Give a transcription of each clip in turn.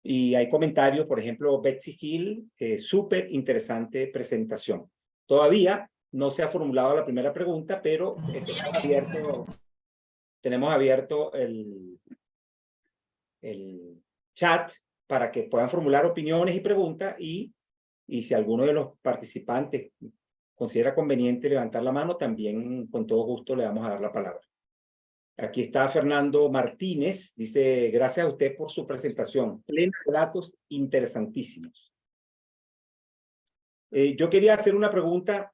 Y hay comentarios, por ejemplo, Betsy Hill, súper interesante presentación. Todavía no se ha formulado la primera pregunta, pero tenemos abierto el chat para que puedan formular opiniones y preguntas y si alguno de los participantes considera conveniente levantar la mano, también con todo gusto le vamos a dar la palabra. Aquí está Fernando Martínez, dice, gracias a usted por su presentación, plena de datos interesantísimos. Yo quería hacer una pregunta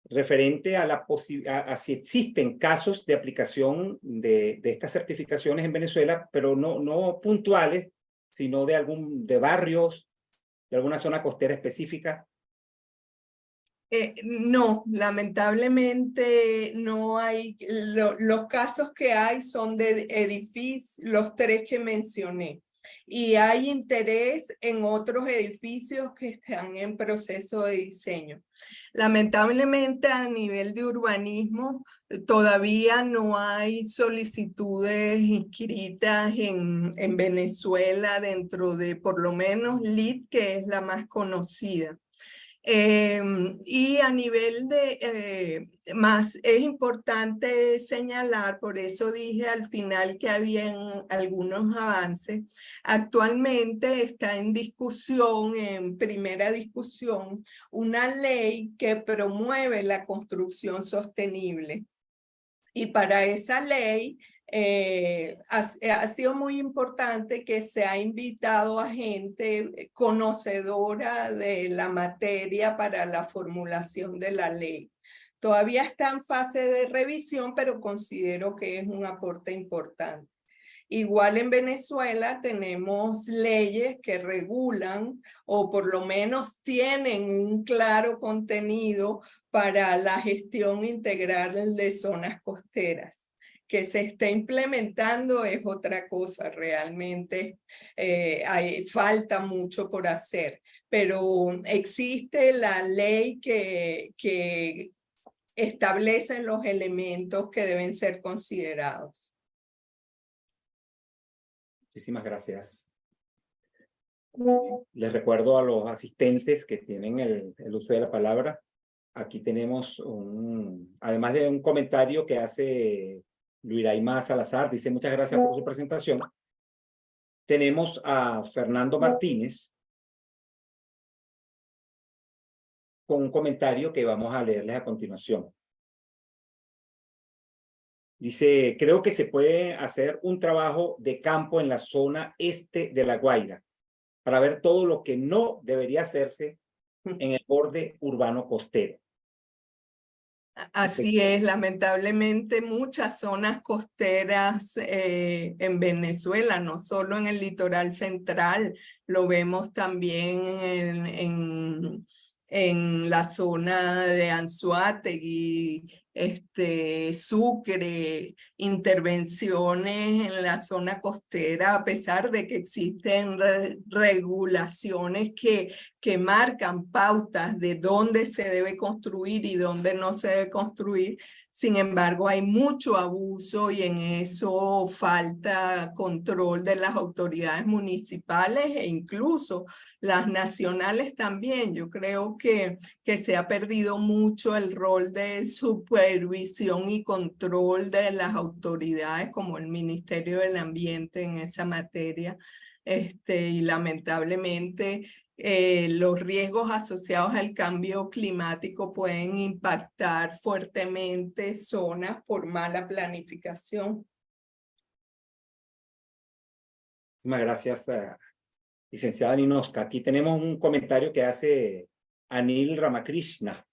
referente a si existen casos de aplicación de estas certificaciones en Venezuela, pero no puntuales, sino de barrios, de alguna zona costera específica. No, lamentablemente no hay. Los casos que hay son de edificios, los 3 que mencioné. Y hay interés en otros edificios que están en proceso de diseño. Lamentablemente a nivel de urbanismo todavía no hay solicitudes inscritas en Venezuela dentro de por lo menos LEED, que es la más conocida. Y a nivel de más es importante señalar, por eso dije al final que habían algunos avances. Actualmente está en discusión, en primera discusión, una ley que promueve la construcción sostenible. Y para esa ley ha sido muy importante que se ha invitado a gente conocedora de la materia para la formulación de la ley. Todavía está en fase de revisión, pero considero que es un aporte importante. Igual en Venezuela tenemos leyes que regulan o por lo menos tienen un claro contenido para la gestión integral de zonas costeras. Que se está implementando es otra cosa, realmente falta mucho por hacer, pero existe la ley que establece los elementos que deben ser considerados. Muchísimas gracias. Les recuerdo a los asistentes que tienen el uso de la palabra. Aquí tenemos además de un comentario que hace Luiraima Salazar, dice muchas gracias por su presentación. Tenemos a Fernando Martínez con un comentario que vamos a leerles a continuación. Dice, creo que se puede hacer un trabajo de campo en la zona este de La Guaira para ver todo lo que no debería hacerse en el borde urbano costero. Así es, lamentablemente muchas zonas costeras en Venezuela, no solo en el litoral central, lo vemos también en la zona de Anzoátegui, Sucre, intervenciones en la zona costera, a pesar de que existen regulaciones que marcan pautas de dónde se debe construir y dónde no se debe construir. Sin embargo, hay mucho abuso y en eso falta control de las autoridades municipales e incluso las nacionales también. Yo creo que se ha perdido mucho el rol de supervisión y control de las autoridades como el Ministerio del Ambiente en esa materia. Y lamentablemente los riesgos asociados al cambio climático pueden impactar fuertemente zonas por mala planificación. Muchas gracias, licenciada Ninoska. Aquí tenemos un comentario que hace Anil Ramakrishna.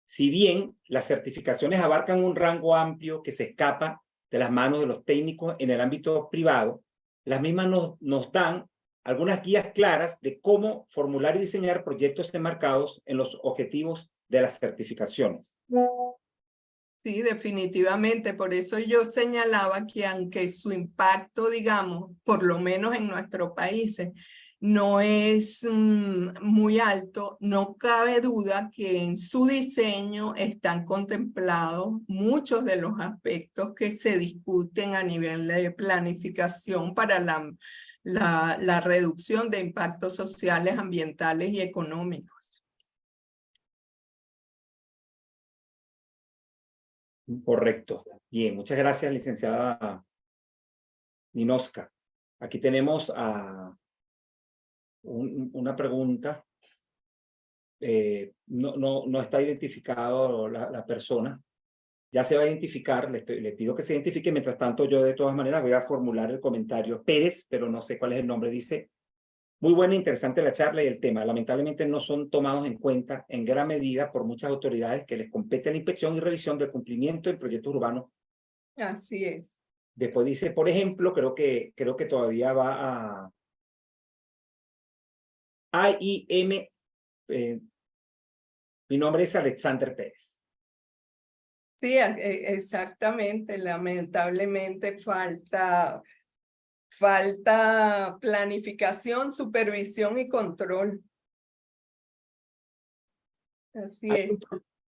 Si bien las certificaciones abarcan un rango amplio que se escapa de las manos de los técnicos en el ámbito privado, las mismas nos dan algunas guías claras de cómo formular y diseñar proyectos enmarcados en los objetivos de las certificaciones. Sí, definitivamente. Por eso yo señalaba que aunque su impacto, digamos, por lo menos en nuestros países, no es muy alto, no cabe duda que en su diseño están contemplados muchos de los aspectos que se discuten a nivel de planificación para la reducción de impactos sociales, ambientales y económicos. Correcto. Bien, muchas gracias, licenciada Ninoska. Aquí tenemos una pregunta. No está identificado la persona. Ya se va a identificar, le pido que se identifique. Mientras tanto, yo de todas maneras voy a formular el comentario. Pérez, pero no sé cuál es el nombre, dice: muy buena e interesante la charla y el tema. Lamentablemente no son tomados en cuenta en gran medida por muchas autoridades que les compete la inspección y revisión del cumplimiento de proyectos urbanos. Así es. Después dice, por ejemplo, creo que todavía va a AIM. Mi nombre es Alexander Pérez. Sí, exactamente. Lamentablemente falta planificación, supervisión y control. Así es.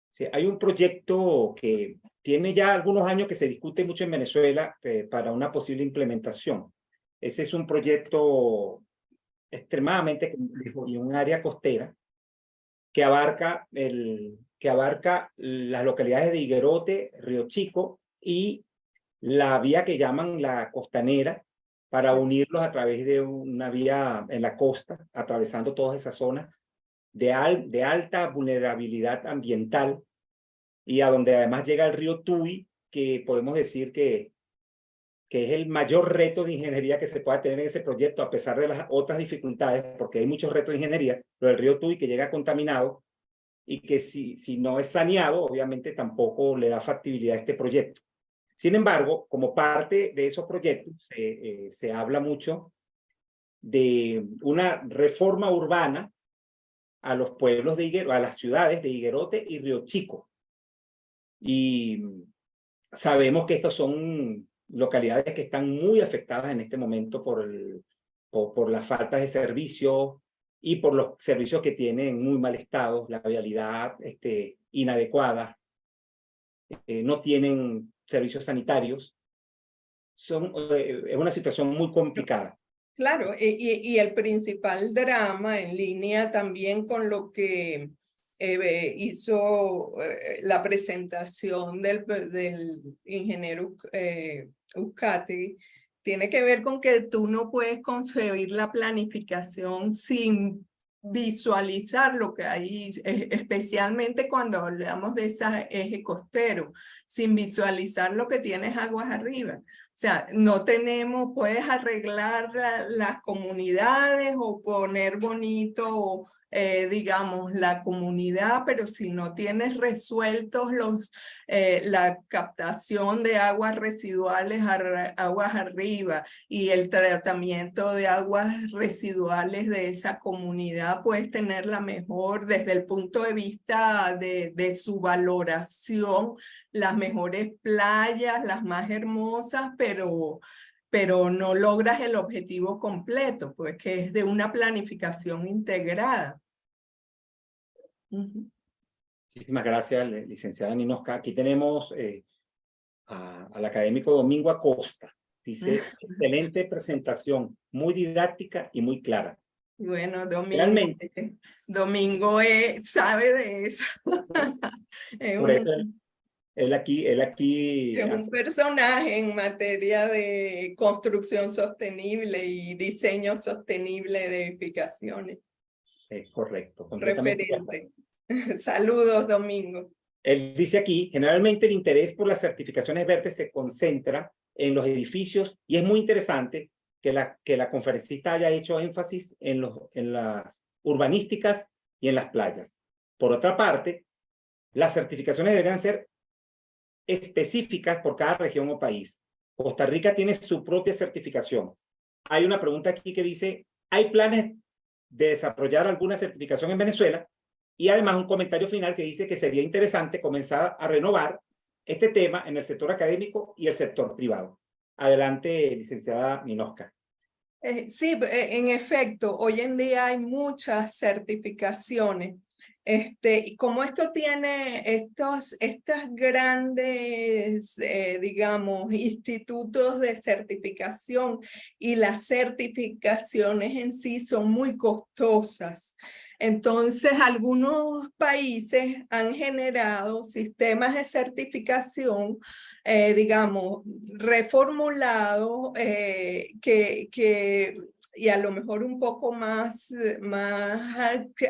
Sí, hay un proyecto que tiene ya algunos años que se discute mucho en Venezuela para una posible implementación. Ese es un proyecto extremadamente complejo y un área costera que abarca las localidades de Higuerote, Río Chico y la vía que llaman la costanera, para unirlos a través de una vía en la costa, atravesando todas esas zonas de alta vulnerabilidad ambiental, y a donde además llega el río Tuy, que podemos decir que es el mayor reto de ingeniería que se pueda tener en ese proyecto, a pesar de las otras dificultades, porque hay muchos retos de ingeniería, pero el río Tuy, que llega contaminado y que si no es saneado, obviamente tampoco le da factibilidad a este proyecto. Sin embargo, como parte de esos proyectos, se habla mucho de una reforma urbana a los pueblos de Higuerote, a las ciudades de Higuerote y Río Chico. Y sabemos que estas son localidades que están muy afectadas en este momento por las faltas de servicios y por los servicios que tienen en muy mal estado, la vialidad inadecuada, no tienen servicios sanitarios. Es una situación muy complicada. Claro, y el principal drama en línea también con lo que hizo la presentación del ingeniero Uzcategui, tiene que ver con que tú no puedes concebir la planificación sin visualizar lo que hay, especialmente cuando hablamos de ese eje costero, sin visualizar lo que tienes aguas arriba. O sea, no tenemos, puedes arreglar las comunidades o poner bonito, digamos, la comunidad, pero si no tienes resueltos la captación de aguas residuales, aguas arriba, y el tratamiento de aguas residuales de esa comunidad, puedes tener la mejor, desde el punto de vista de su valoración, las mejores playas, las más hermosas, pero no logras el objetivo completo, pues que es de una planificación integrada. Muchísimas gracias, licenciada Ninoska. Aquí tenemos al académico Domingo Acosta. Dice, excelente presentación, muy didáctica y muy clara. Bueno, Realmente, Domingo sabe de eso. por eso él aquí es un personaje en materia de construcción sostenible y diseño sostenible de edificaciones. Es correcto, completamente. Referente. Saludos, Domingo. Él dice aquí, generalmente el interés por las certificaciones verdes se concentra en los edificios, y es muy interesante que la conferencista haya hecho énfasis en las urbanísticas y en las playas. Por otra parte, las certificaciones deberían ser específicas por cada región o país. Costa Rica tiene su propia certificación. Hay una pregunta aquí que dice, ¿hay planes de desarrollar alguna certificación en Venezuela? Y además un comentario final que dice que sería interesante comenzar a renovar este tema en el sector académico y el sector privado. Adelante, licenciada Ninoska. Sí, en efecto, hoy en día hay muchas certificaciones Y como esto tiene estas grandes, digamos, institutos de certificación, y las certificaciones en sí son muy costosas. Entonces, algunos países han generado sistemas de certificación, digamos, reformulados, y a lo mejor un poco más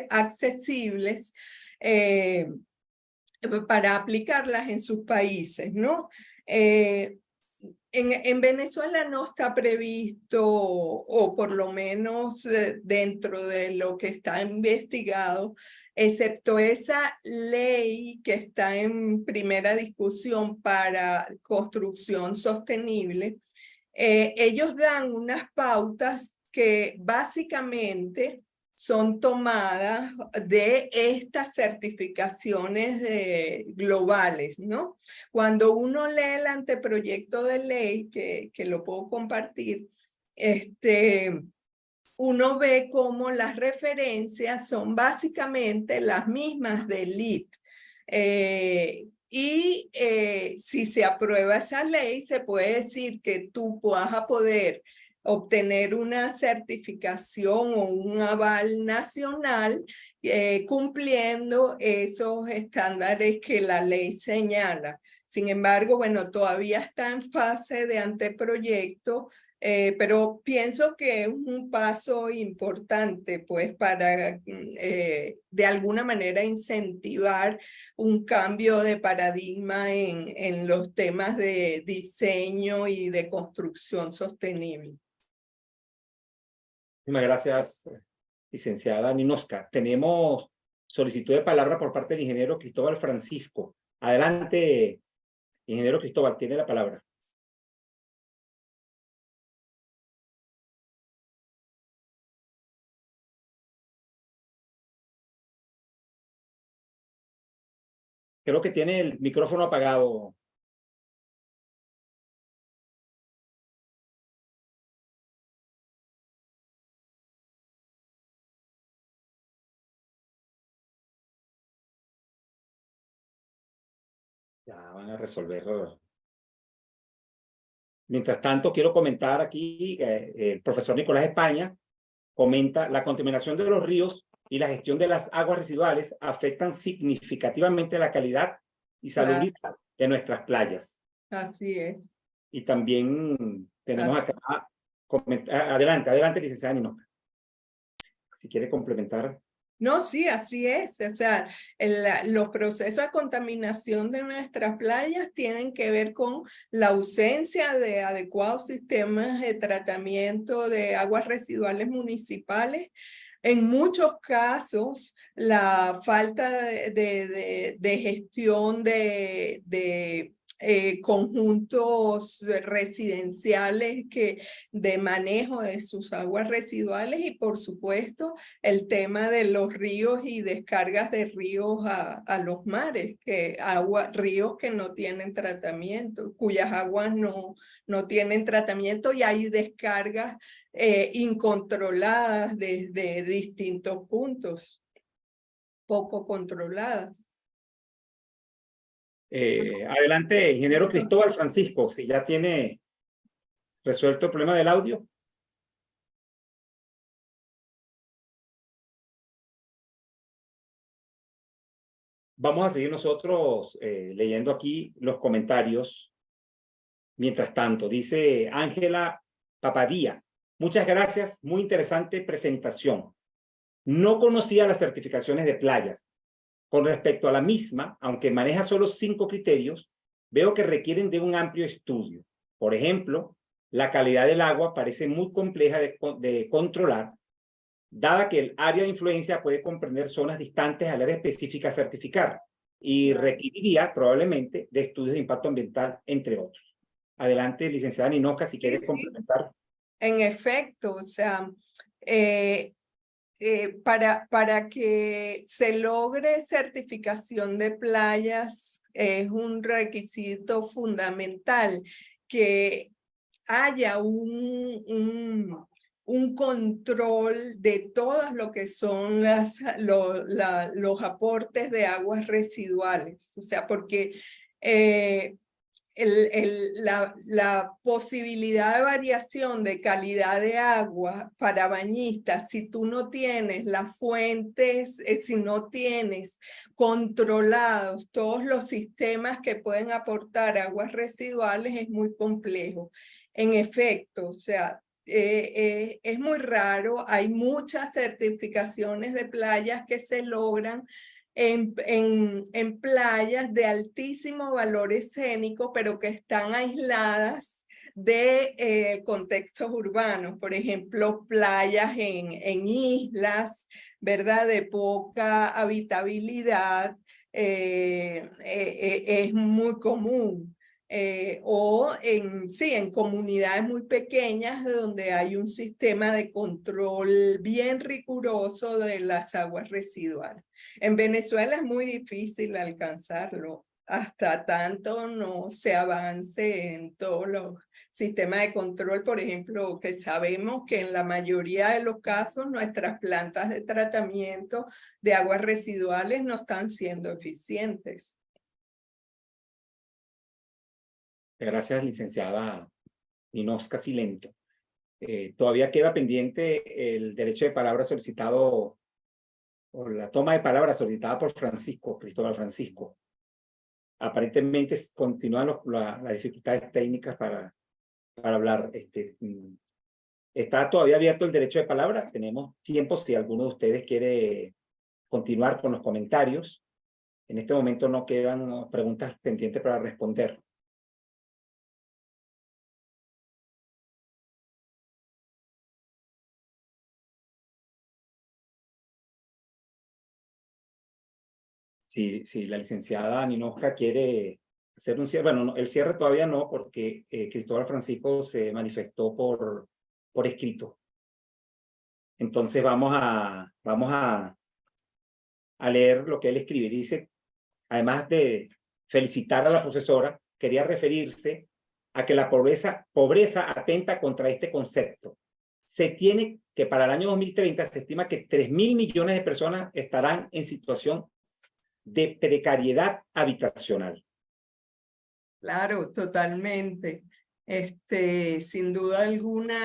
accesibles para aplicarlas en sus países, ¿no? En Venezuela no está previsto, o por lo menos dentro de lo que está investigado, excepto esa ley que está en primera discusión para construcción sostenible. Ellos dan unas pautas que básicamente son tomadas de estas certificaciones globales, ¿no? Cuando uno lee el anteproyecto de ley, que lo puedo compartir, uno ve cómo las referencias son básicamente las mismas de LEED. Si se aprueba esa ley, se puede decir que tú vas a poder obtener una certificación o un aval nacional cumpliendo esos estándares que la ley señala. Sin embargo, bueno, todavía está en fase de anteproyecto, pero pienso que es un paso importante, pues, para de alguna manera incentivar un cambio de paradigma en los temas de diseño y de construcción sostenible. Muchísimas gracias, licenciada Ninosca. Tenemos solicitud de palabra por parte del ingeniero Cristóbal Francisco. Adelante, ingeniero Cristóbal, tiene la palabra. Creo que tiene el micrófono apagado. Ya van a resolverlo. Mientras tanto, quiero comentar aquí, el profesor Nicolás España comenta: la contaminación de los ríos y la gestión de las aguas residuales afectan significativamente la calidad y salubridad de nuestras playas. Así es. Y también tenemos acá, adelante, licenciada Ninosca, si quiere complementar. No, sí, así es. O sea, los procesos de contaminación de nuestras playas tienen que ver con la ausencia de adecuados sistemas de tratamiento de aguas residuales municipales. En muchos casos, la falta de gestión de conjuntos residenciales de manejo de sus aguas residuales, y por supuesto el tema de los ríos y descargas de ríos a los mares, ríos que no tienen tratamiento, cuyas aguas no tienen tratamiento, y hay descargas incontroladas desde distintos puntos, poco controladas. Adelante, ingeniero Cristóbal Francisco, si ya tiene resuelto el problema del audio. Vamos a seguir nosotros leyendo aquí los comentarios. Mientras tanto, dice Ángela Papadía: muchas gracias, muy interesante presentación. No conocía las certificaciones de playas. Con respecto a la misma, aunque maneja solo 5 criterios, veo que requieren de un amplio estudio. Por ejemplo, la calidad del agua parece muy compleja de controlar, dada que el área de influencia puede comprender zonas distantes al área específica a certificar, y requeriría probablemente de estudios de impacto ambiental, entre otros. Adelante, licenciada Ninosca, si quiere complementar. En efecto, o sea, para que se logre certificación de playas es un requisito fundamental que haya un un control de todos lo que son los aportes de aguas residuales. O sea, porque la posibilidad de variación de calidad de agua para bañistas, si tú no tienes las fuentes, si no tienes controlados todos los sistemas que pueden aportar aguas residuales, es muy complejo. En efecto, o sea, es muy raro, hay muchas certificaciones de playas que se logran en playas de altísimo valor escénico, pero que están aisladas de contextos urbanos. Por ejemplo, playas en islas, ¿verdad? De poca habitabilidad, es muy común. O en comunidades muy pequeñas donde hay un sistema de control bien riguroso de las aguas residuales. En Venezuela es muy difícil alcanzarlo, hasta tanto no se avance en todos los sistemas de control, por ejemplo, que sabemos que en la mayoría de los casos nuestras plantas de tratamiento de aguas residuales no están siendo eficientes. Gracias, licenciada Ninosca Silento. Todavía queda pendiente el derecho de palabra solicitado, o la toma de palabra solicitada por Cristóbal Francisco. Aparentemente continúan las dificultades técnicas para hablar. Está todavía abierto el derecho de palabra. Tenemos tiempo si alguno de ustedes quiere continuar con los comentarios. En este momento no quedan preguntas pendientes para responder. Si la licenciada Ninosca quiere hacer un cierre, bueno, el cierre todavía no, porque Cristóbal Francisco se manifestó por escrito. Entonces vamos a leer lo que él escribe. Dice, además de felicitar a la profesora, quería referirse a que la pobreza atenta contra este concepto. Se tiene que para el año 2030 se estima que 3.000 millones de personas estarán en situación de precariedad habitacional. Claro, totalmente. Sin duda alguna,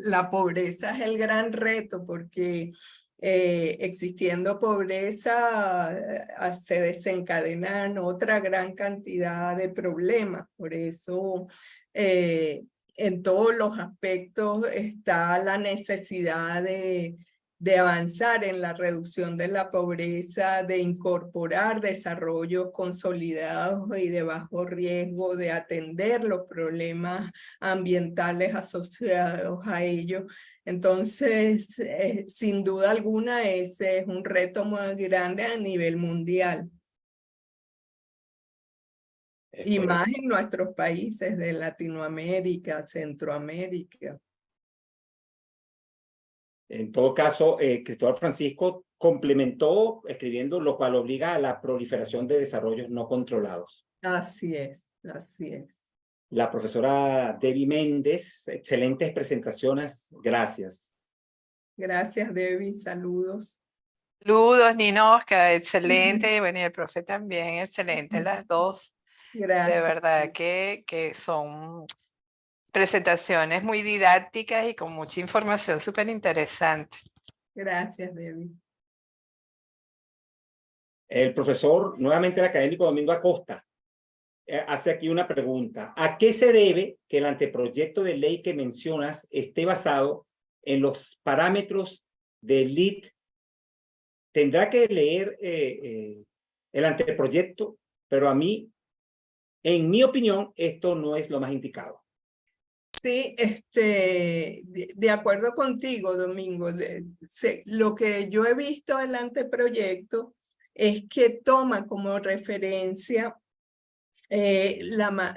la pobreza es el gran reto porque existiendo pobreza se desencadenan otra gran cantidad de problemas. Por eso, en todos los aspectos está la necesidad de avanzar en la reducción de la pobreza, de incorporar desarrollos consolidados y de bajo riesgo, de atender los problemas ambientales asociados a ello. Entonces, sin duda alguna, ese es un reto muy grande a nivel mundial. Y más en nuestros países de Latinoamérica, Centroamérica. En todo caso, Cristóbal Francisco complementó escribiendo, lo cual obliga a la proliferación de desarrollos no controlados. Así es, así es. La profesora Debbie Méndez, excelentes presentaciones, gracias. Gracias, Debbie, saludos. Saludos, Ninosca, excelente. Bueno, y el profe también, excelente, las dos. Gracias. De verdad que son presentaciones muy didácticas y con mucha información súper interesante. Gracias, Debbie. El profesor, nuevamente el académico Domingo Acosta, hace aquí una pregunta. ¿A qué se debe que el anteproyecto de ley que mencionas esté basado en los parámetros de LEED? Tendrá que leer el anteproyecto, pero en mi opinión, esto no es lo más indicado. Sí, de acuerdo contigo, Domingo. Lo que yo he visto en el anteproyecto es que toma como referencia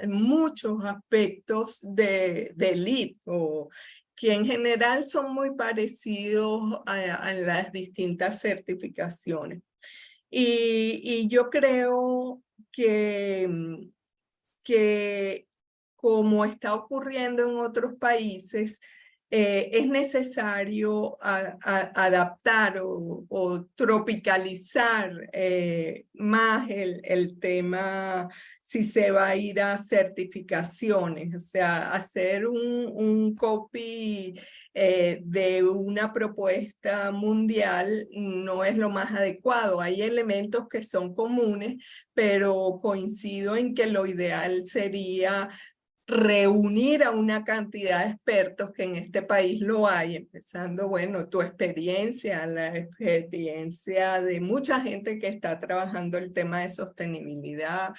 muchos aspectos de LEED, o que en general son muy parecidos a las distintas certificaciones. Y yo creo que como está ocurriendo en otros países, es necesario adaptar o tropicalizar más el tema si se va a ir a certificaciones, o sea, hacer un copy de una propuesta mundial no es lo más adecuado. Hay elementos que son comunes, pero coincido en que lo ideal sería reunir a una cantidad de expertos que en este país lo hay, empezando, bueno, tu experiencia, la experiencia de mucha gente que está trabajando el tema de sostenibilidad,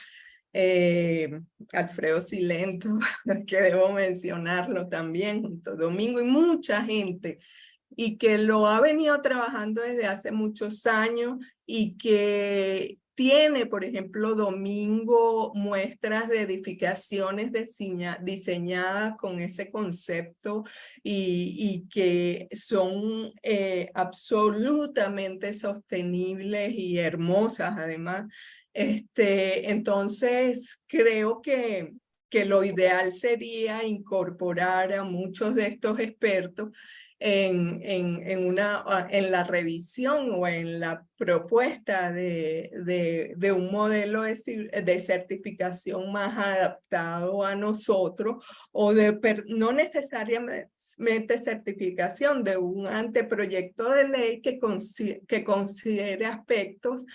Alfredo Silento, que debo mencionarlo también, junto a Domingo, y mucha gente, y que lo ha venido trabajando desde hace muchos años y que tiene, por ejemplo, Domingo, muestras de edificaciones diseñadas con ese concepto y que son absolutamente sostenibles y hermosas además. Entonces, creo que lo ideal sería incorporar a muchos de estos expertos en la revisión o en la propuesta de un modelo de certificación más adaptado a nosotros, o no necesariamente certificación, de un anteproyecto de ley que considere aspectos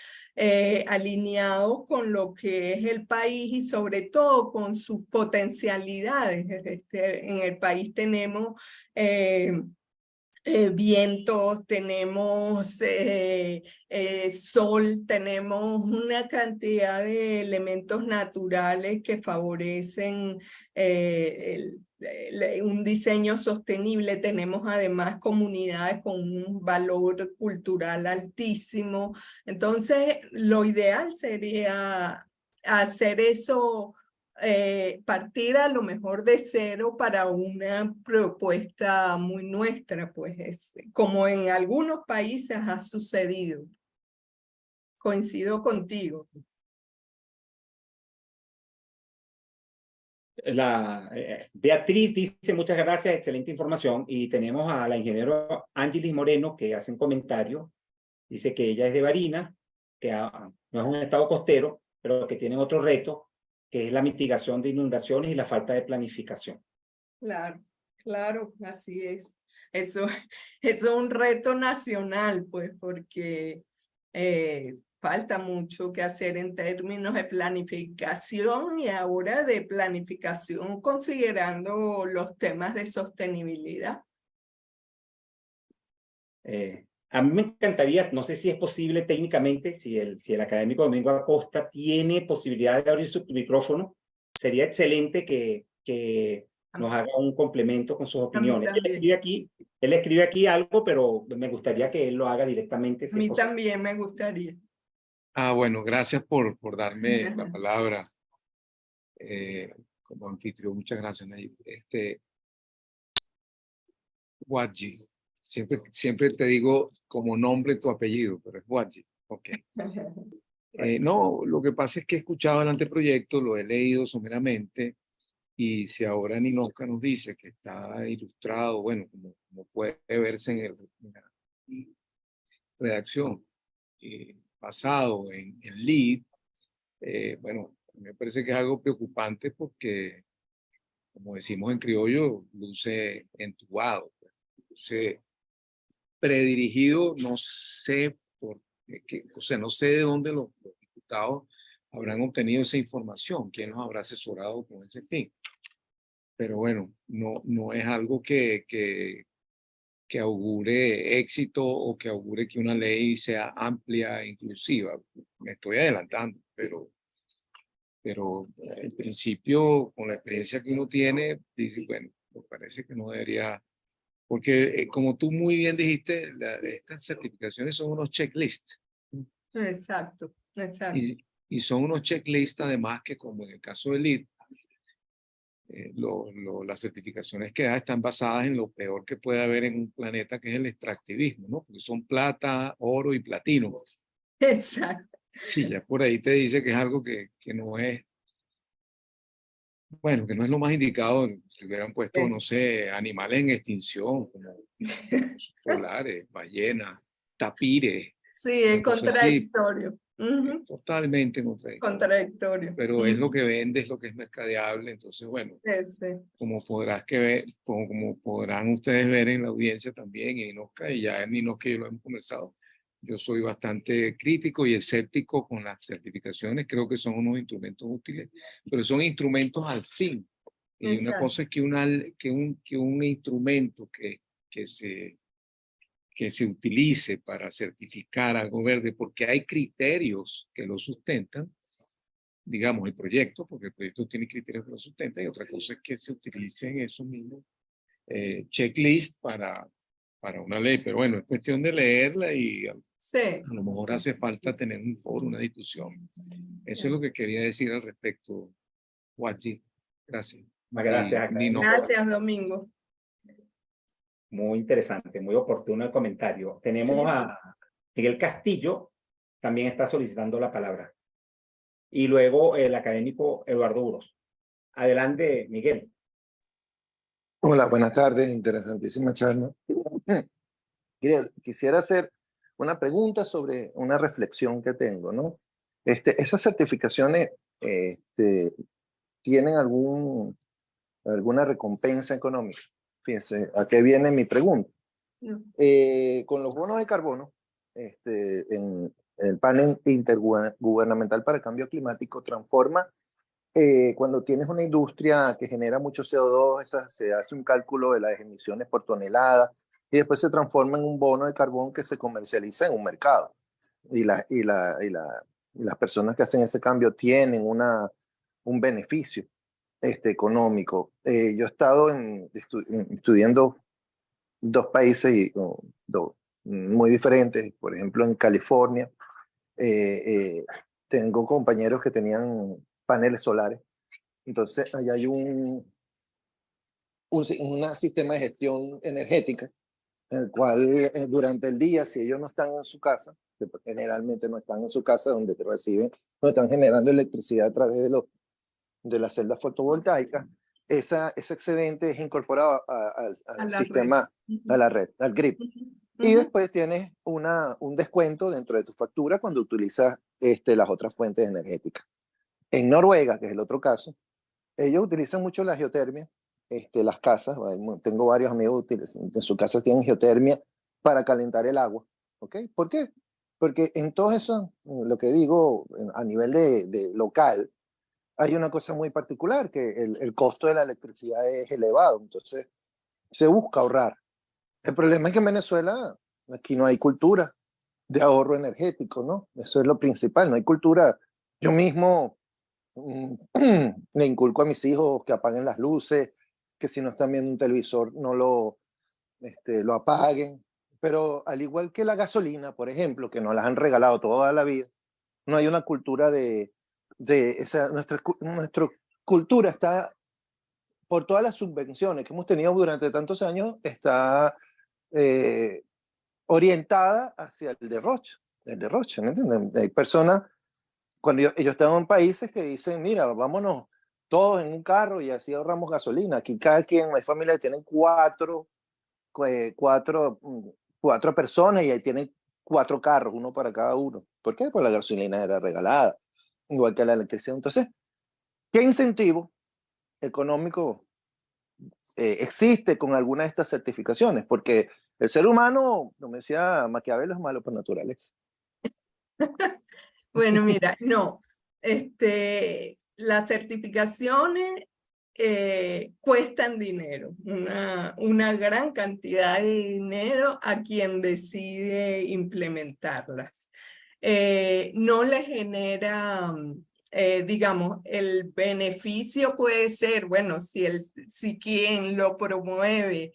alineados con lo que es el país y sobre todo con sus potencialidades. En el país tenemos vientos, tenemos sol, tenemos una cantidad de elementos naturales que favorecen un diseño sostenible. Tenemos además comunidades con un valor cultural altísimo. Entonces, lo ideal sería hacer eso, partir a lo mejor de cero para una propuesta muy nuestra, pues como en algunos países ha sucedido. Coincido contigo. Beatriz dice muchas gracias, excelente información, y tenemos a la ingeniera Ángelis Moreno que hace un comentario. Dice que ella es de Barinas, que no es un estado costero, pero que tiene otro reto, que es la mitigación de inundaciones y la falta de planificación. Claro, claro, así es. Eso es un reto nacional, pues, porque falta mucho que hacer en términos de planificación y ahora de planificación considerando los temas de sostenibilidad. A mí me encantaría, no sé si es posible técnicamente, si el académico Domingo Acosta tiene posibilidad de abrir su micrófono, sería excelente que nos haga un complemento con sus opiniones. Él escribe aquí algo, pero me gustaría que él lo haga directamente. A mí también me gustaría. Bueno, gracias por darme la palabra como anfitrión. Muchas gracias, Nayib. Wadji. Siempre te digo como nombre tu apellido, pero es Wadji. Ok. No, lo que pasa es que he escuchado el anteproyecto, lo he leído someramente, y si ahora Ninoska nos dice que está ilustrado, bueno, como puede verse en la redacción, basado en LEED, bueno, me parece que es algo preocupante porque, como decimos en criollo, luce entubado, luce predirigido, no sé o sea, no sé de dónde los diputados habrán obtenido esa información, quién los habrá asesorado con ese fin. Pero bueno, no es algo que augure éxito o que augure que una ley sea amplia e inclusiva. Me estoy adelantando, pero en principio, con la experiencia que uno tiene, dice, bueno, me parece que no debería, porque como tú muy bien dijiste, estas certificaciones son unos checklists. Exacto, exacto. Y son unos checklists además que, como en el caso de LEED, las certificaciones que da están basadas en lo peor que puede haber en un planeta, que es el extractivismo, ¿no? Porque son plata, oro y platino. Exacto. Sí, ya por ahí te dice que es algo que no es bueno, que no es lo más indicado, si hubieran puesto, Sí. no sé, animales en extinción, como osos polares, ballenas, tapires, Sí, es una cosa así, contradictorio. es totalmente contradictorio. Contradictorio. Pero es lo que vende, es lo que es mercadeable, entonces, bueno, Ese. como como podrán ustedes ver en la audiencia también, en Inosca, y ya en Inosca yo lo hemos conversado, yo soy bastante crítico y escéptico con las certificaciones, creo que son unos instrumentos útiles, pero son instrumentos al fin. Y una Exacto. cosa es que un instrumento que se utilice para certificar algo verde, porque hay criterios que lo sustentan, digamos, el proyecto, porque el proyecto tiene criterios que lo sustentan, y otra cosa es que se utilicen esos mismos checklist para una ley. Pero bueno, es cuestión de leerla y Sí. a lo mejor hace falta tener un foro, una discusión. Eso es lo que quería decir al respecto, Guachi. Gracias. Gracias, Nino. Gracias, Domingo. muy interesante, muy oportuno el comentario. Tenemos Sí, sí. a Miguel Castillo, también está solicitando la palabra. Y luego el académico Eduardo Uros. Adelante, Miguel. Hola, buenas tardes, interesantísima charla. Quisiera hacer una pregunta sobre una reflexión que tengo, ¿no? Esas certificaciones tienen alguna recompensa económica. Fíjense, ¿a qué viene mi pregunta? No. Con los bonos de carbono, en el panel intergubernamental para el cambio climático transforma. Cuando tienes una industria que genera mucho CO2, se hace un cálculo de las emisiones por tonelada y después se transforma en un bono de carbón que se comercializa en un mercado. Y las personas que hacen ese cambio tienen un beneficio económico. Yo he estado estudiando dos países muy diferentes, por ejemplo en California. Tengo compañeros que tenían paneles solares. Entonces, allá hay un sistema de gestión energética en el cual durante el día, si ellos no están en su casa, que generalmente no están en su casa donde donde están generando electricidad a través de las celdas fotovoltaicas, ese excedente es incorporado al sistema, a la red, al grid. Y después tienes un descuento dentro de tu factura cuando utilizas las otras fuentes energéticas. En Noruega, que es el otro caso, ellos utilizan mucho la geotermia, las casas, tengo varios amigos que en sus casas tienen geotermia para calentar el agua. ¿Ok? ¿Por qué? Porque en todo eso, lo que digo a nivel de local, hay una cosa muy particular, que el costo de la electricidad es elevado, entonces se busca ahorrar. El problema es que en Venezuela aquí no hay cultura de ahorro energético, ¿no? Eso es lo principal, no hay cultura. Yo mismo le inculco a mis hijos que apaguen las luces, que si no están viendo un televisor no lo apaguen. Pero al igual que la gasolina, por ejemplo, que nos las han regalado toda la vida, no hay una cultura nuestra cultura está, por todas las subvenciones que hemos tenido durante tantos años, está orientada hacia el derroche, ¿me entienden? Hay personas, cuando yo estaba en países que dicen, mira, vámonos todos en un carro y así ahorramos gasolina. Aquí cada quien, hay familias que tienen cuatro personas y ahí tienen 4 carros, uno para cada uno. ¿Por qué? Pues la gasolina era regalada, igual que la electricidad. Entonces, ¿qué incentivo económico existe con alguna de estas certificaciones? Porque el ser humano, como decía Maquiavelo, es malo por naturaleza. Bueno, mira, no. Las certificaciones cuestan dinero, una gran cantidad de dinero a quien decide implementarlas. No le genera, digamos, el beneficio puede ser, bueno, si quien lo promueve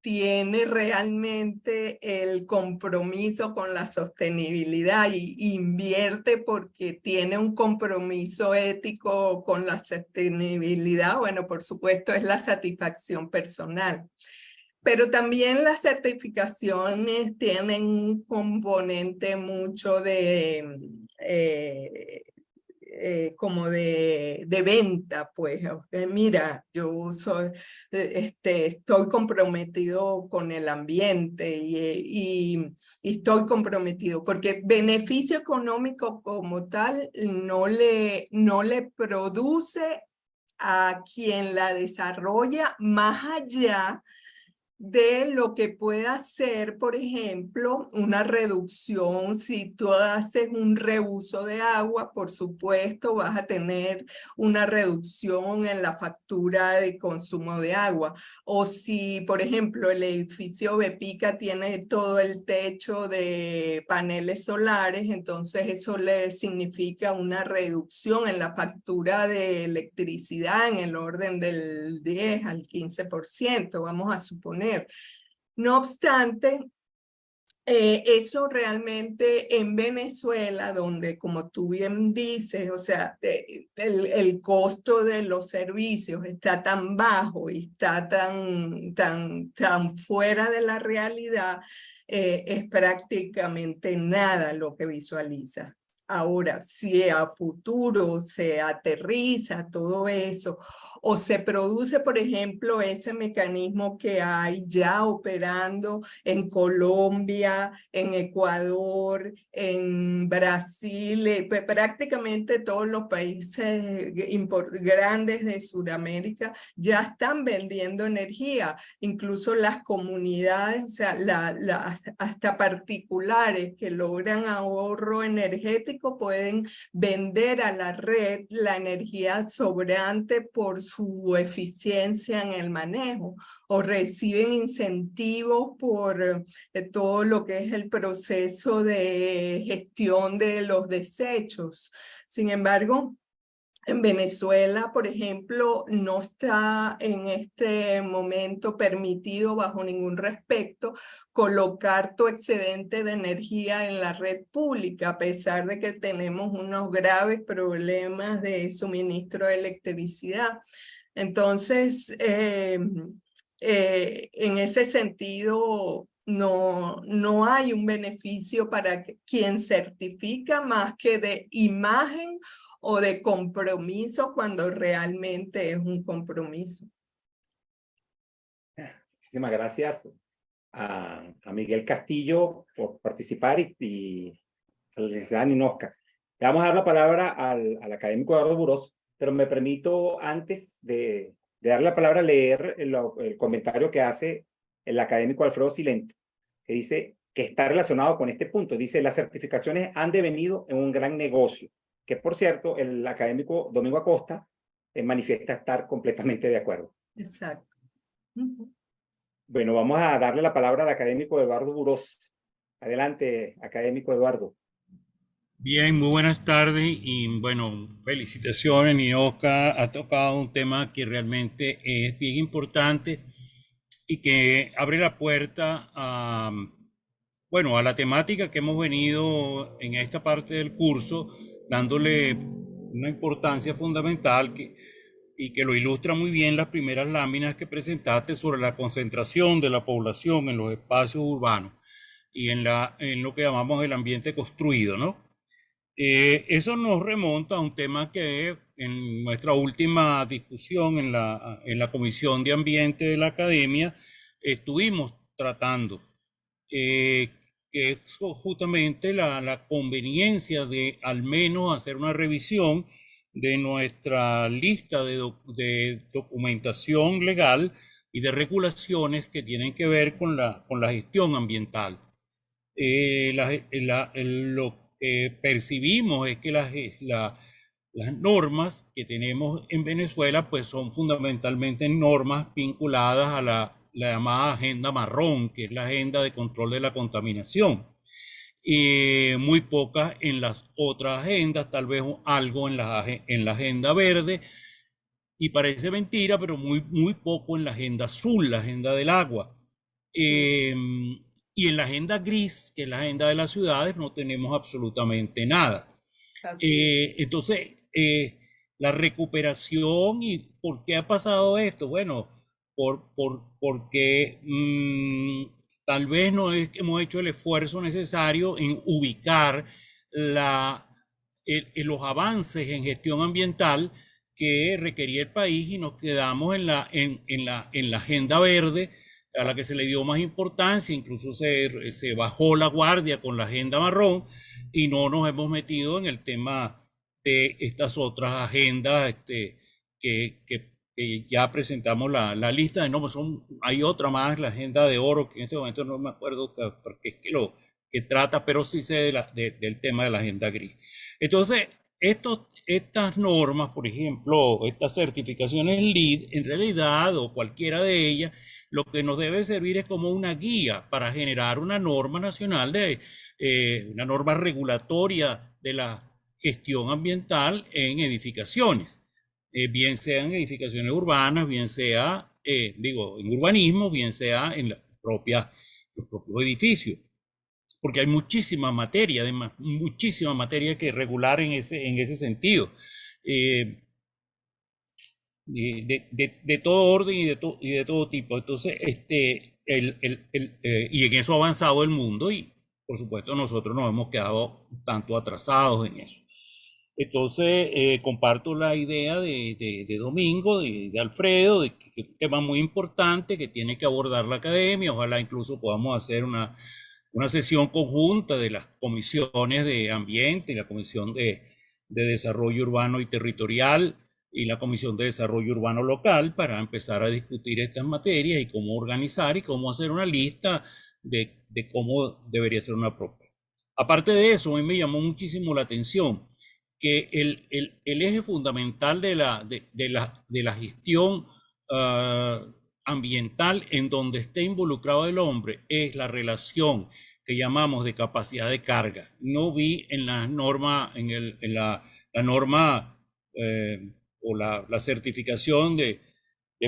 tiene realmente el compromiso con la sostenibilidad y invierte porque tiene un compromiso ético con la sostenibilidad, bueno, por supuesto es la satisfacción personal. Pero también las certificaciones tienen un componente mucho de como de venta, pues, mira, yo soy, estoy comprometido con el ambiente y estoy comprometido, porque beneficio económico como tal no le produce a quien la desarrolla, más allá de lo que pueda ser, por ejemplo, una reducción. Si tú haces un reuso de agua, por supuesto, vas a tener una reducción en la factura de consumo de agua. O si, por ejemplo, el edificio Bepica tiene todo el techo de paneles solares, entonces eso le significa una reducción en la factura de electricidad en el orden del 10 al 15%, vamos a suponer. No obstante, eso realmente en Venezuela, donde como tú bien dices, o sea, el costo de los servicios está tan bajo y está tan fuera de la realidad, es prácticamente nada lo que visualiza. Ahora, si a futuro se aterriza todo eso, o se produce, por ejemplo, ese mecanismo que hay ya operando en Colombia, en Ecuador, en Brasil, prácticamente todos los países grandes de Sudamérica ya están vendiendo energía, incluso las comunidades, o sea, hasta particulares que logran ahorro energético pueden vender a la red la energía sobrante por su eficiencia en el manejo, o reciben incentivos por todo lo que es el proceso de gestión de los desechos. Sin embargo, en Venezuela, por ejemplo, no está en este momento permitido bajo ningún respecto colocar tu excedente de energía en la red pública, a pesar de que tenemos unos graves problemas de suministro de electricidad. Entonces, en ese sentido, no hay un beneficio para quien certifica más que de imagen o de compromiso cuando realmente es un compromiso. Muchísimas gracias a Miguel Castillo por participar y a la licenciada Ninosca. Le vamos a dar la palabra al académico Eduardo Burós, pero me permito antes de dar la palabra leer el comentario que hace el académico Alfredo Silento, que dice que está relacionado con este punto. Dice, las certificaciones han devenido en un gran negocio, que por cierto, el académico Domingo Acosta manifiesta estar completamente de acuerdo. Exacto. Bueno, vamos a darle la palabra al académico Eduardo Burós. Adelante, académico Eduardo. Bien, muy buenas tardes y bueno, felicitaciones. Ninosca ha tocado un tema que realmente es bien importante y que abre la puerta a, bueno, a la temática que hemos venido en esta parte del curso, dándole una importancia fundamental y que lo ilustra muy bien las primeras láminas que presentaste sobre la concentración de la población en los espacios urbanos y en lo que llamamos el ambiente construido, ¿no? Eso nos remonta a un tema que en nuestra última discusión en la Comisión de Ambiente de la Academia estuvimos tratando, que es justamente la conveniencia de al menos hacer una revisión de nuestra lista de documentación legal y de regulaciones que tienen que ver con la gestión ambiental. Lo que percibimos es que las normas que tenemos en Venezuela pues son fundamentalmente normas vinculadas a la llamada agenda marrón, que es la agenda de control de la contaminación. Muy pocas en las otras agendas, tal vez algo en la agenda verde, y parece mentira, pero muy poco en la agenda azul, la agenda del agua. Y en la agenda gris, que es la agenda de las ciudades, no tenemos absolutamente nada. Entonces, la recuperación y ¿por qué ha pasado esto? Bueno, porque tal vez no es que hemos hecho el esfuerzo necesario en ubicar los avances en gestión ambiental que requería el país y nos quedamos en la agenda verde, a la que se le dio más importancia, incluso se bajó la guardia con la agenda marrón y no nos hemos metido en el tema de estas otras agendas que ya presentamos la lista. No, hay otra más, la agenda de oro, que en este momento no me acuerdo porque es que lo que trata, pero sí sé del tema de la agenda gris. Entonces, estas normas, por ejemplo, estas certificaciones LEED, en realidad, o cualquiera de ellas, lo que nos debe servir es como una guía para generar una norma nacional, una norma regulatoria de la gestión ambiental en edificaciones, bien sea en edificaciones urbanas, bien sea, en urbanismo, bien sea en los propios edificios, porque hay muchísima materia, además, muchísima materia que regular en ese sentido. De todo orden y de todo tipo. Entonces, y en eso ha avanzado el mundo y, por supuesto, nosotros nos hemos quedado tanto atrasados en eso. Entonces, comparto la idea de Domingo, de Alfredo, de que es un tema muy importante que tiene que abordar la academia. Ojalá incluso podamos hacer una sesión conjunta de las comisiones de ambiente y la comisión de desarrollo urbano y territorial y la Comisión de Desarrollo Urbano Local para empezar a discutir estas materias y cómo organizar y cómo hacer una lista de cómo debería ser una propuesta. Aparte de eso, a mí me llamó muchísimo la atención que el eje fundamental de la gestión ambiental en donde esté involucrado el hombre es la relación que llamamos de capacidad de carga. No vi en la norma, en la norma o la certificación de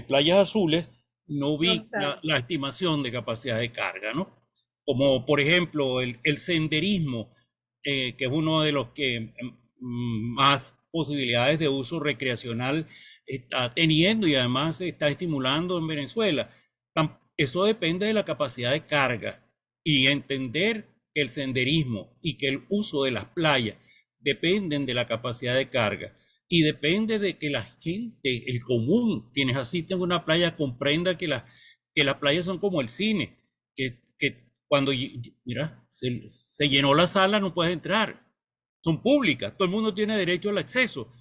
playas azules, no vi la estimación de capacidad de carga, ¿no? Como por ejemplo el senderismo, que es uno de los que más posibilidades de uso recreacional está teniendo y además se está estimulando en Venezuela. Eso depende de la capacidad de carga y entender que el senderismo y que el uso de las playas dependen de la capacidad de carga y depende de que la gente, el común, quienes asisten a una playa comprenda que las playas son como el cine, que cuando se llenó la sala no puedes entrar, son públicas, todo el mundo tiene derecho al acceso,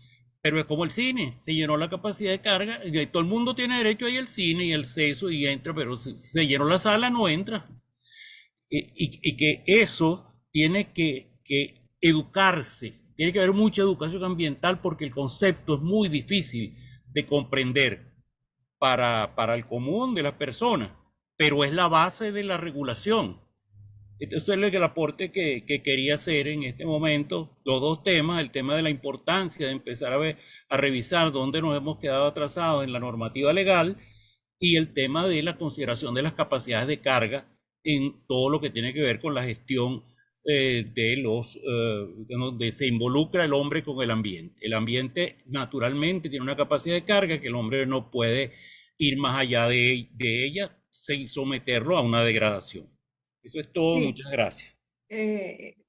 pero es como el cine, se llenó la capacidad de carga, y todo el mundo tiene derecho a ir al cine y al acceso y entra, pero se llenó la sala, no entra. Y que eso tiene que educarse, tiene que haber mucha educación ambiental porque el concepto es muy difícil de comprender para el común de las personas, pero es la base de la regulación. Entonces es el aporte que quería hacer en este momento, los dos temas, el tema de la importancia de empezar a revisar dónde nos hemos quedado atrasados en la normativa legal y el tema de la consideración de las capacidades de carga en todo lo que tiene que ver con la gestión donde se involucra el hombre con el ambiente. El ambiente naturalmente tiene una capacidad de carga que el hombre no puede ir más allá de ella sin someterlo a una degradación. Eso es todo, Sí. muchas gracias.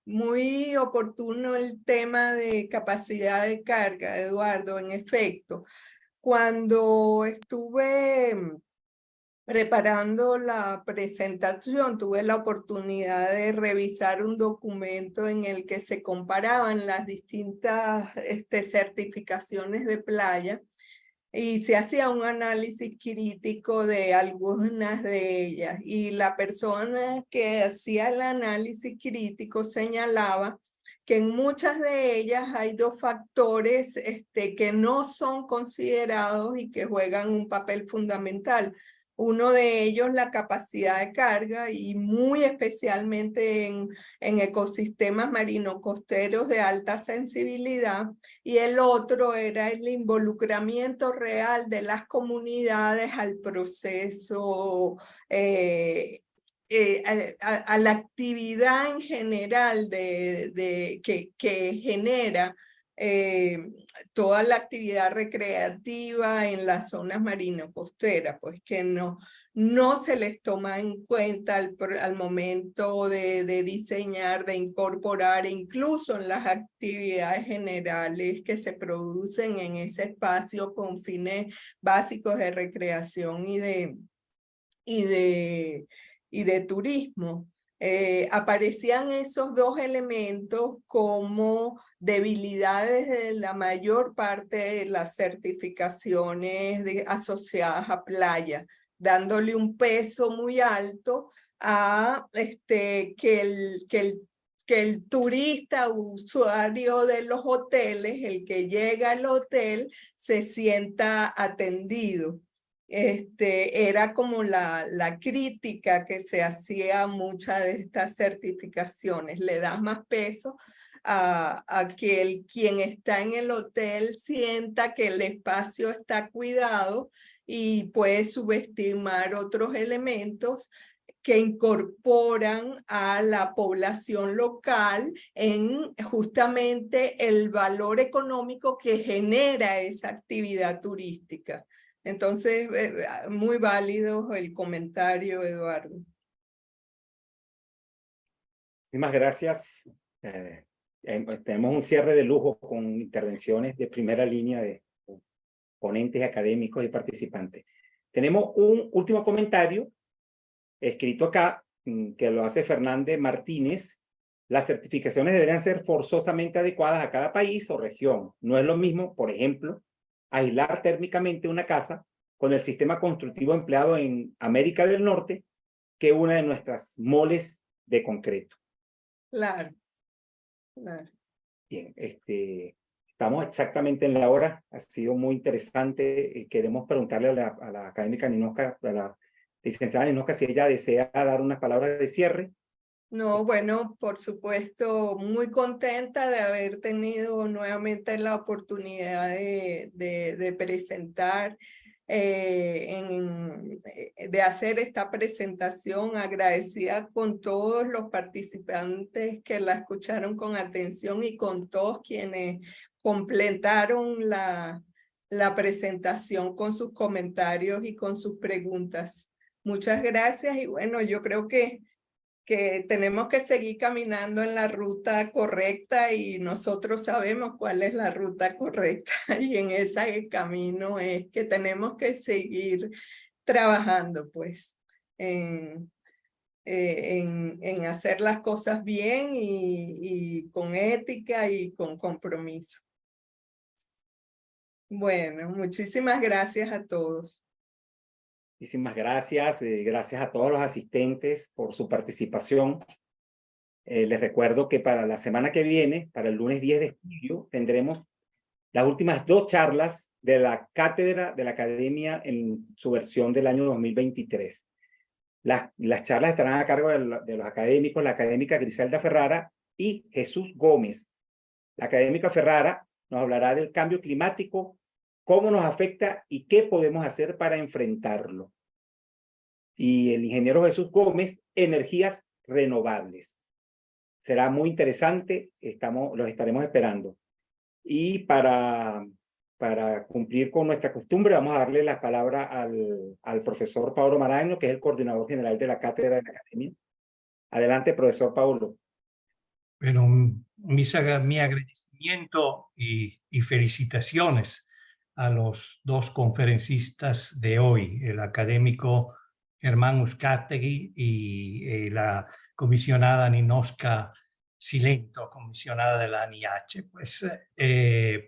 Muy oportuno el tema de capacidad de carga, Eduardo, en efecto. Cuando estuve preparando la presentación, tuve la oportunidad de revisar un documento en el que se comparaban las distintas certificaciones de playa y se hacía un análisis crítico de algunas de ellas. Y la persona que hacía el análisis crítico señalaba que en muchas de ellas hay dos factores que no son considerados y que juegan un papel fundamental. Uno de ellos, la capacidad de carga, y muy especialmente en ecosistemas marino-costeros de alta sensibilidad. Y el otro era el involucramiento real de las comunidades al proceso, a la actividad en general que genera toda la actividad recreativa en las zonas marino-costeras, pues que no se les toma en cuenta al momento de diseñar, de incorporar, incluso en las actividades generales que se producen en ese espacio con fines básicos de recreación y de turismo. Aparecían esos dos elementos como debilidades de la mayor parte de las certificaciones asociadas a playa, dándole un peso muy alto a que el turista usuario de los hoteles, el que llega al hotel, se sienta atendido. Era como la crítica que se hacía a muchas de estas certificaciones. Le das más peso a que quien está en el hotel sienta que el espacio está cuidado y puede subestimar otros elementos que incorporan a la población local en justamente el valor económico que genera esa actividad turística. Entonces, muy válido el comentario, Eduardo. Muchísimas gracias. Tenemos un cierre de lujo con intervenciones de primera línea de ponentes académicos y participantes. Tenemos un último comentario escrito acá, que lo hace Fernández Martínez. Las certificaciones deberían ser forzosamente adecuadas a cada país o región. No es lo mismo, por ejemplo, aislar térmicamente una casa con el sistema constructivo empleado en América del Norte que una de nuestras moles de concreto. Claro, claro. Bien, estamos exactamente en la hora. Ha sido muy interesante. Queremos preguntarle a la académica Ninosca, a la licenciada Ninosca, si ella desea dar unas palabras de cierre. No, bueno, por supuesto, muy contenta de haber tenido nuevamente la oportunidad de presentar, de hacer esta presentación, agradecida con todos los participantes que la escucharon con atención y con todos quienes completaron la presentación con sus comentarios y con sus preguntas. Muchas gracias y bueno, yo creo que tenemos que seguir caminando en la ruta correcta y nosotros sabemos cuál es la ruta correcta y en ese camino es que tenemos que seguir trabajando pues en hacer las cosas bien y con ética y con compromiso. Bueno, muchísimas gracias a todos. Muchísimas gracias. Gracias a todos los asistentes por su participación. Les recuerdo que para la semana que viene, para el lunes 10 de julio, tendremos las últimas 2 charlas de la cátedra de la academia en su versión del año 2023. Las charlas estarán a cargo de los académicos, la académica Griselda Ferrara y Jesús Gómez. La académica Ferrara nos hablará del cambio climático, cómo nos afecta y qué podemos hacer para enfrentarlo. Y el ingeniero Jesús Gómez, energías renovables. Será muy interesante, los estaremos esperando. Y para cumplir con nuestra costumbre, vamos a darle la palabra al profesor Pablo Maraño, que es el coordinador general de la cátedra de la academia. Adelante, profesor Pablo. Bueno, mi agradecimiento y felicitaciones a los 2 conferencistas de hoy, el académico Germán Uzcategui y la comisionada Ninosca Silento, comisionada de la ANIH, pues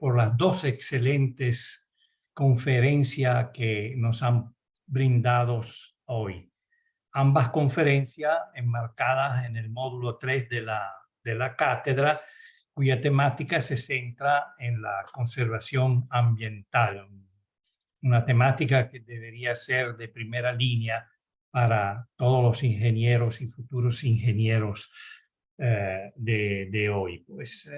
por las 2 excelentes conferencias que nos han brindado hoy. Ambas conferencias enmarcadas en el módulo 3 de la cátedra, cuya temática se centra en la conservación ambiental, una temática que debería ser de primera línea para todos los ingenieros y futuros ingenieros de hoy. Pues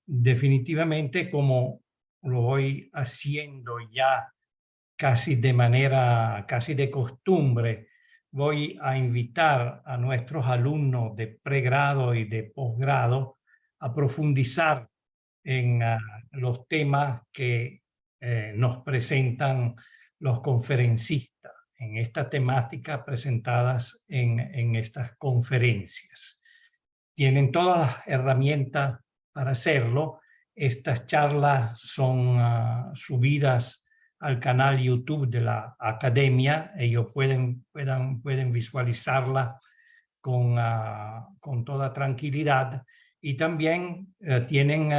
definitivamente, como lo voy haciendo ya casi de costumbre, voy a invitar a nuestros alumnos de pregrado y de posgrado a profundizar en los temas que nos presentan los conferencistas en esta temática presentadas en estas conferencias. Tienen todas las herramientas para hacerlo. Estas charlas son subidas al canal YouTube de la Academia. Ellos pueden visualizarla con toda tranquilidad, y también tienen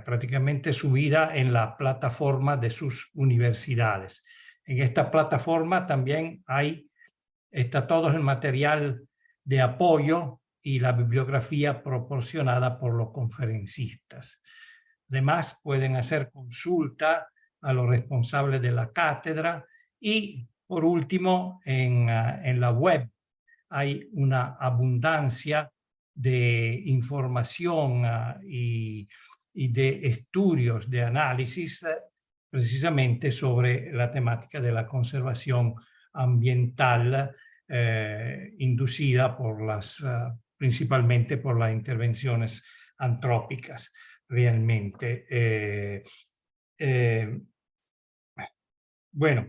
prácticamente subida en la plataforma de sus universidades. En esta plataforma también está todo el material de apoyo y la bibliografía proporcionada por los conferencistas. Además, pueden hacer consulta a los responsables de la cátedra, y por último, en la web hay una abundancia de información y de estudios de análisis precisamente sobre la temática de la conservación ambiental inducida principalmente por las intervenciones antrópicas realmente. Bueno,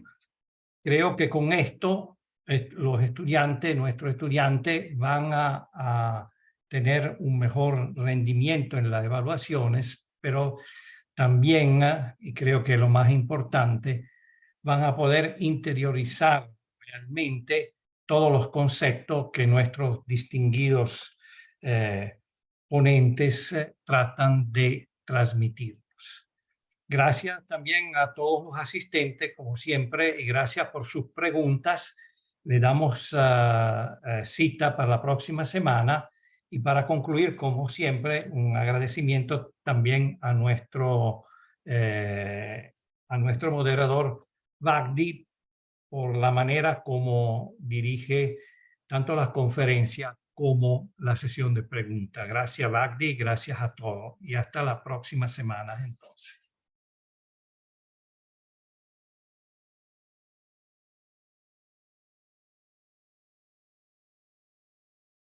creo que con esto nuestros estudiantes van a tener un mejor rendimiento en las evaluaciones, pero también, y creo que lo más importante, van a poder interiorizar realmente todos los conceptos que nuestros distinguidos ponentes tratan de transmitirnos. Gracias también a todos los asistentes, como siempre, y gracias por sus preguntas. Le damos cita para la próxima semana, y para concluir, como siempre, un agradecimiento también a nuestro moderador Vagdi por la manera como dirige tanto las conferencias como la sesión de preguntas. Gracias, Vagdi, gracias a todos, y hasta la próxima semana entonces.